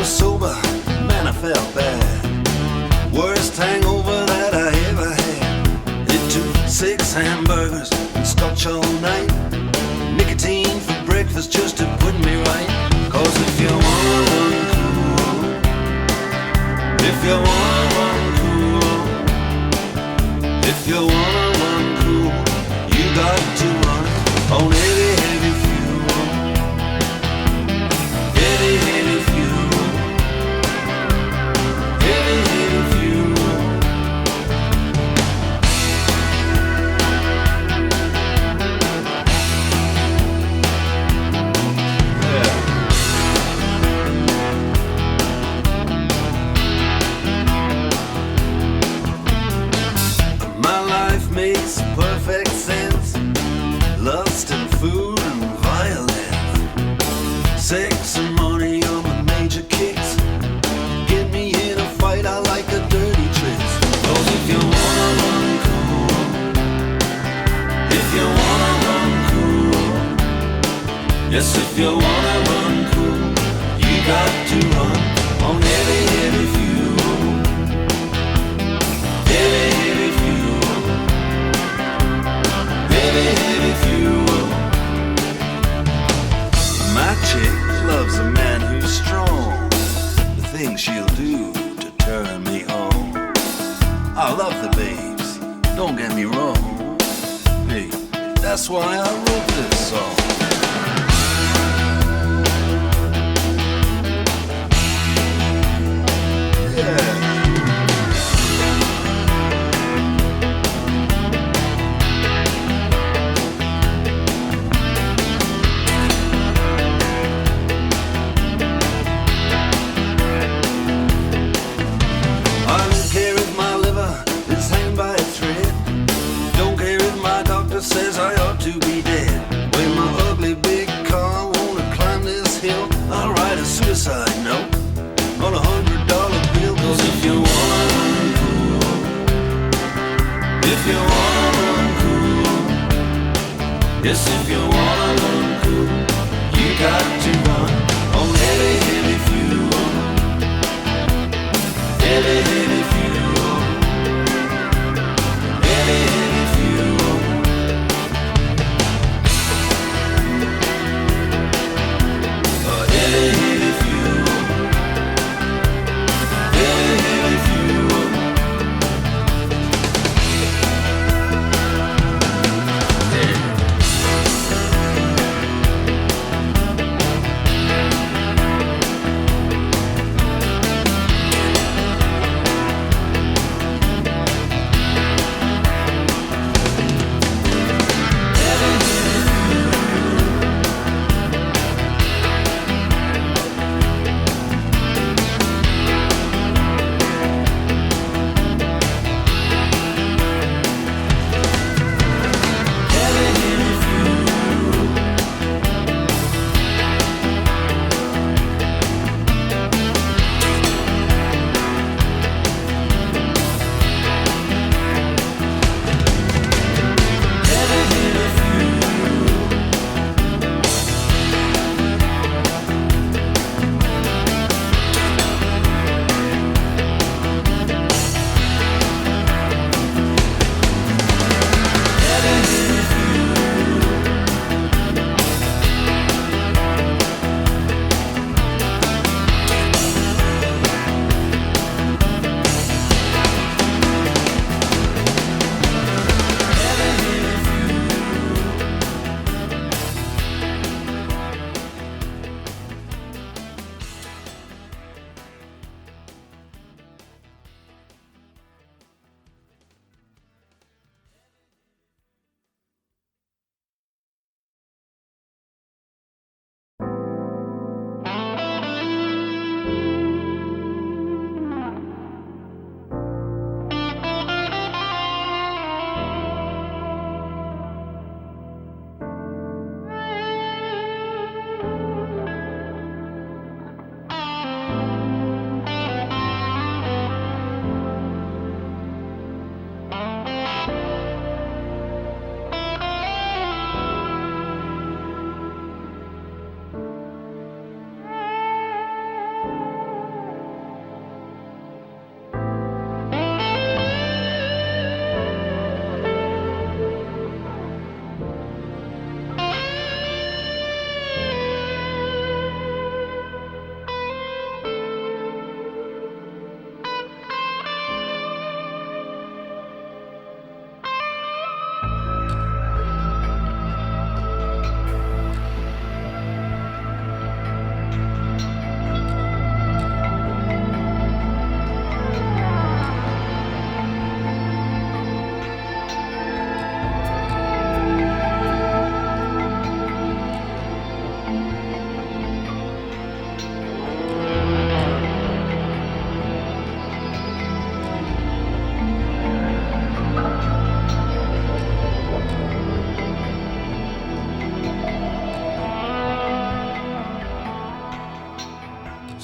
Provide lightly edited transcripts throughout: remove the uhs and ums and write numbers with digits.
was sober, man, I felt bad. Worst hangover that I ever had. It took 6 hamburgers and scotch all night, nicotine for breakfast just to put me right. Cause if you wanna run cool, if you wanna run cool, if you wanna run cool, you got to run on heavy, heavy fuel. Heavy, heavy fuel. Heavy, heavy fuel. Yeah. My life makes perfect sense. Lust and food and violence, sex and money are my major kicks. Get me in a fight, I like the dirty tricks. Cause if you wanna run cool, if you wanna run cool, yes, if you wanna run cool, you got to run on heavy, heavy fuel. Heavy, heavy fuel. Heavy, heavy fuel. My chick loves a man who's strong, the things she'll do to turn me on. I love the babes, don't get me wrong. Hey, that's why I wrote this song. Yeah. I don't care if my liver is hanging by a thread. Don't care if my doctor says I ought to be dead. When my ugly big car wanna climb this hill, I'll write a suicide note on $100 bill. Cause if you wanna run cool, if you wanna run cool, yes, if you wanna run cool, you got to run on heavy, heavy fuel. Heavy, heavy fuel. Heavy, heavy fuel. Heavy, heavy fuel. Heavy, heavy fuel. Yeah.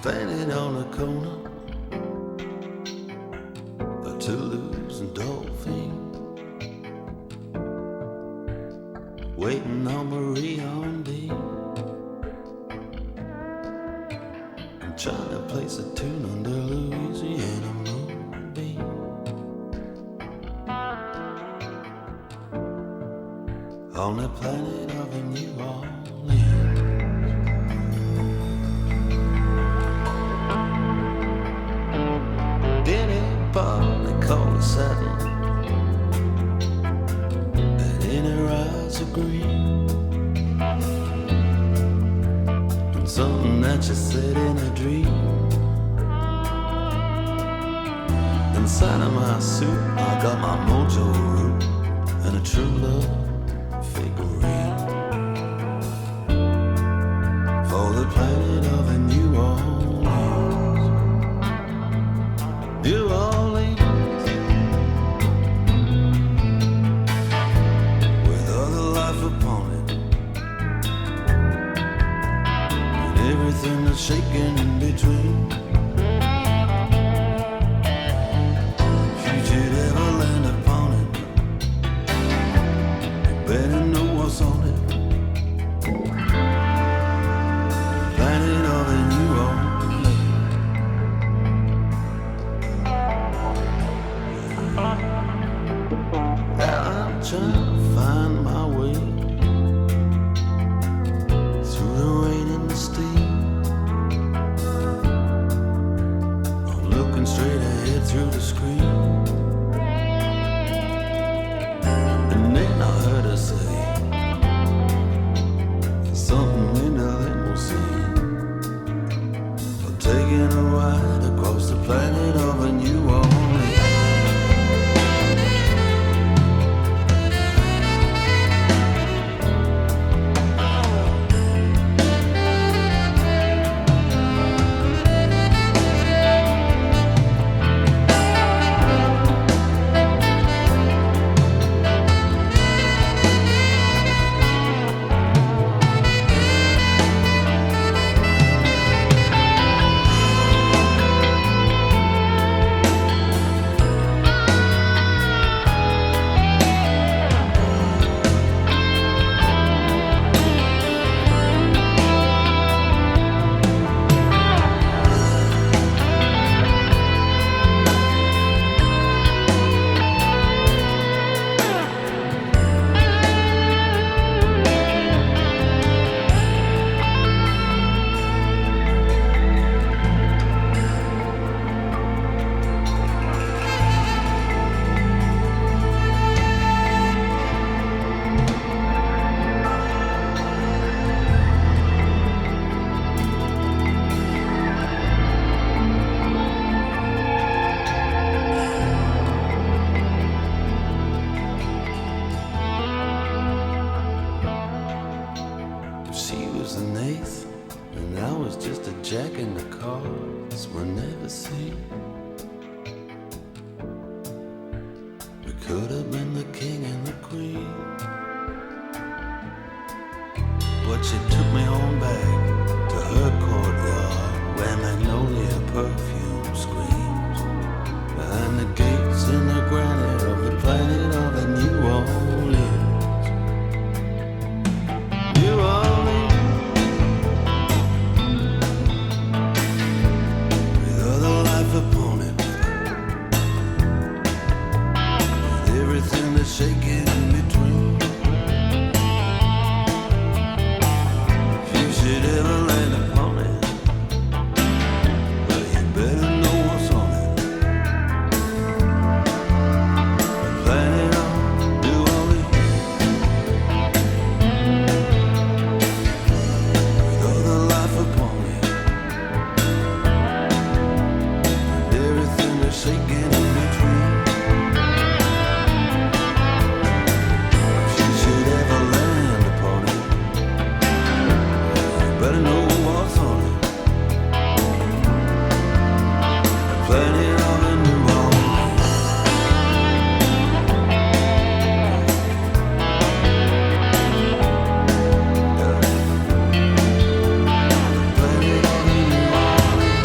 standing on the corner of Toulouse and Dauphine, waiting on Marie Ondine. I'm trying to place a tune under Louisiana moonbeam. On the planet of a New Orleans. Denny bar they call it satin, and in her eyes are green, and something that you said in a dream. Inside of my suit I got my mojo root and a true love figurine for the planet of a New Orleans. New Orleans, with other life upon it, and everything that's shaking in between. If you should ever land upon it, you better know what's on it. Planet of a New Orleans. I'm trying to find my way through the rain and the steam. I'm looking straight ahead through the screen, and then I heard her say something in the limousine. I'm taking a ride across the planet of a New Orleans. She was an eighth, and I was just a jack in the cards were never seen. We could have been the king and the queen, but she took me on back to her courtyard where magnolia perfume screams, behind the gates in the granite of the planet of a New Orleans. New Orleans, with other life upon it, with everything that's shaking in between. If you should ever land upon it, well, you better know what's on it. The planet of New Orleans, with other life upon it, and everything that's shaking in between. If you should ever land upon it, you better know what's on it. The planet of a New Orleans. The planet of a New Orleans.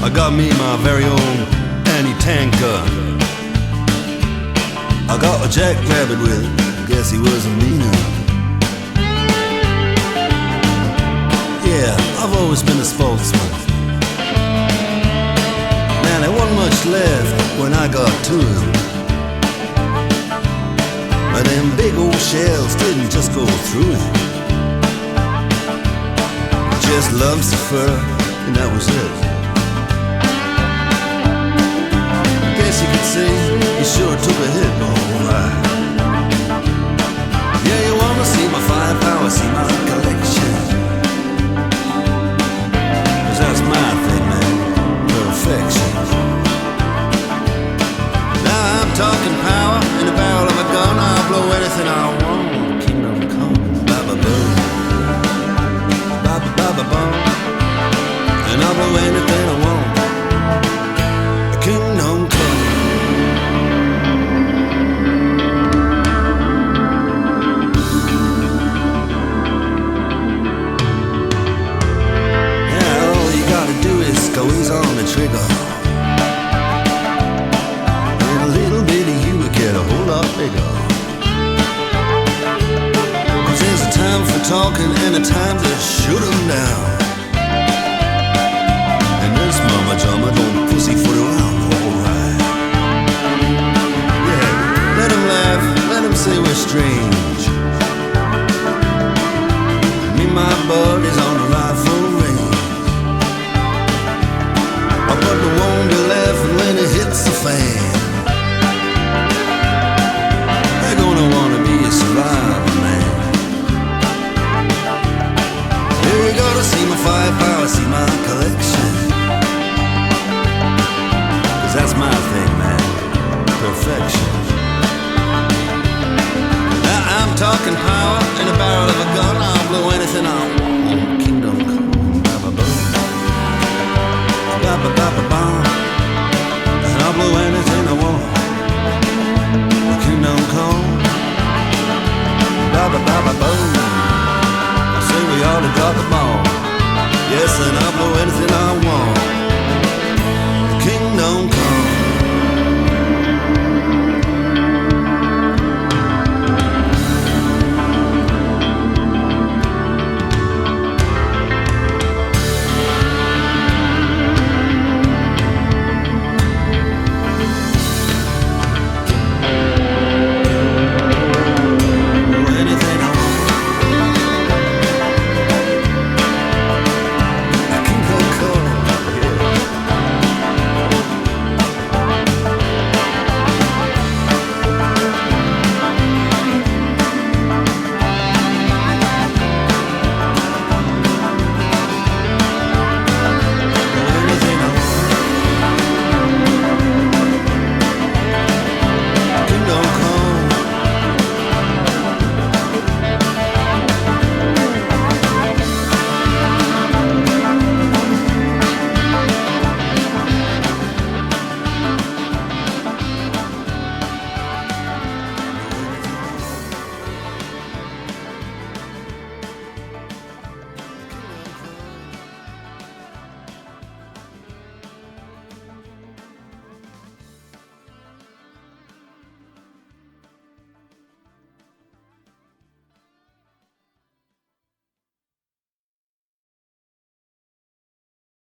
I got me my very own anti-tank gun. I got a jackrabbit with it, guess he was a meaner. Yeah, I've always been a spokesman. Man, there wasn't much left when I got to him. But them big old shells didn't just go through him. Just lumps of fur, and that was it. Guess you could say he sure took a hit, alright. Yeah, you wanna see my firepower, see my collection. 'Cause that's my thing, man, perfection. Now I'm talking power in the barrel of a gun. I'll blow anything I want. Kingdom come, ba-ba-boom, ba-ba-ba-ba-boom. And I'll blow anything I want. Kingdom come. Yeah, all you gotta do is squeeze on the trigger. And a little bit of you will get a whole lot bigger. 'Cause there's a time for talking and a time to shoot 'em down. And this mama jama don't pussyfoot around, alright. Yeah, let 'em laugh, let 'em say we're strange. Me and my buddies on the rifle range. But they won't be laughing when it hits the fan. They're gonna wanna be a survivor, man. Here you gotta see my firepower, see my collection. 'Cause that's my thing, man, perfection. Now I'm talking power in the barrel of a gun. I'll blow anything I want. Kingdom come, ba-ba-boom, ba-ba-ba-ba-bum. And I'll blow anything I want. Kingdom come, ba-ba-ba-ba-boom. I say we ought to drop the ball. Yes, and I'll blow anything